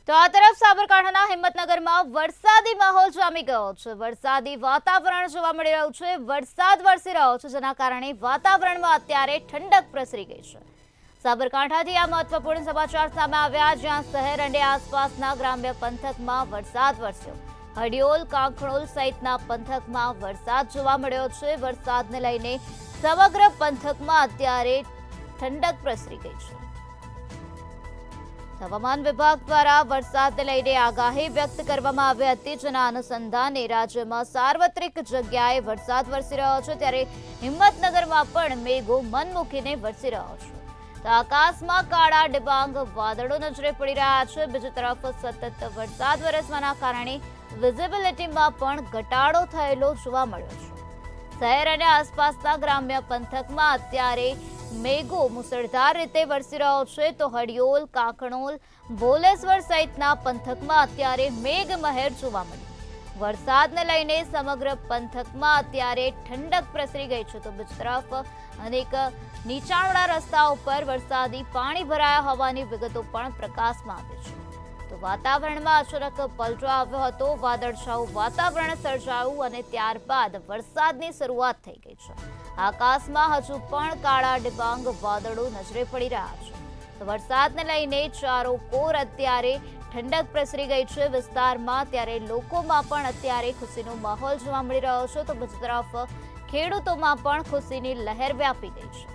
તો આ તરફ સાબરકાંઠાના હિંમતનગરમાં વરસાદી માહોલ જામી ગયો છે। વરસાદી વાતાવરણ જોવા મળી રહ્યું છે। વરસાદ વરસી રહ્યો છે, જેના કારણે વાતાવરણમાં અત્યારે ઠંડક પ્રસરી ગઈ છે। સાબરકાંઠાથી આ મહત્વપૂર્ણ સમાચાર સામે આવ્યા, જ્યાં શહેર અને આસપાસના ગ્રામ્ય પંથકમાં વરસાદ વરસ્યો। હડિયોલ, કાંકણોલ સહિતના પંથકમાં વરસાદ જોવા મળ્યો છે। વરસાદને લઈને સમગ્ર પંથકમાં અત્યારે ઠંડક પ્રસરી ગઈ છે। હવામાન વિભાગ દ્વારા વરસાદને લઈને આગાહી વ્યક્ત કરવામાં આવી હતી, જેના અનુસંધાને રાજ્યમાં સાર્વત્રિક જગ્યાએ વરસાદ વરસી રહ્યો છે, ત્યારે હિંમતનગરમાં પણ મેઘો મન મૂકીને વરસી રહ્યો છે। તો આકાશમાં કાળા ડિબાંગ વાદળો નજરે પડી રહ્યા છે। બીજી તરફ સતત વરસાદ વરસવાના કારણે વિઝિબિલિટીમાં પણ ઘટાડો થયેલો જોવા મળ્યો છે। શહેર અને આસપાસના ગ્રામ્ય પંથકમાં અત્યારે મેઘો મુસળધાર રીતે વરસી રહ્યો છે, તો હડિયોલ, કાંકણોલ, ભોલેશ્વર સહિતના પંથકમાં અત્યારે મેઘમહેર જોવા મળી। વરસાદને લઈને સમગ્ર પંથકમાં અત્યારે ઠંડક પ્રસરી ગઈ છે, તો બીજી તરફ અનેક નીચાણવાળા રસ્તાઓ પર વરસાદી પાણી ભરાયા હોવાની વિગતો પણ પ્રકાશમાં આવી છે। તો વાતાવરણમાં અચાનક પલટો આવ્યો હતો, વાદળછાયું વાતાવરણ સર્જાયું અને ત્યારબાદ વરસાદની શરૂઆત થઈ ગઈ છે। આકાશમાં હજુ પણ કાળા ડિબાંગ વાદળો નજરે પડી રહ્યા છે। તો વરસાદને લઈને ચારો કોર અત્યારે ઠંડક પ્રસરી ગઈ છે વિસ્તારમાં, ત્યારે લોકોમાં પણ અત્યારે ખુશીનો માહોલ જોવા મળી રહ્યો છે, તો બીજી તરફ ખેડૂતોમાં પણ ખુશીની લહેર વ્યાપી ગઈ છે।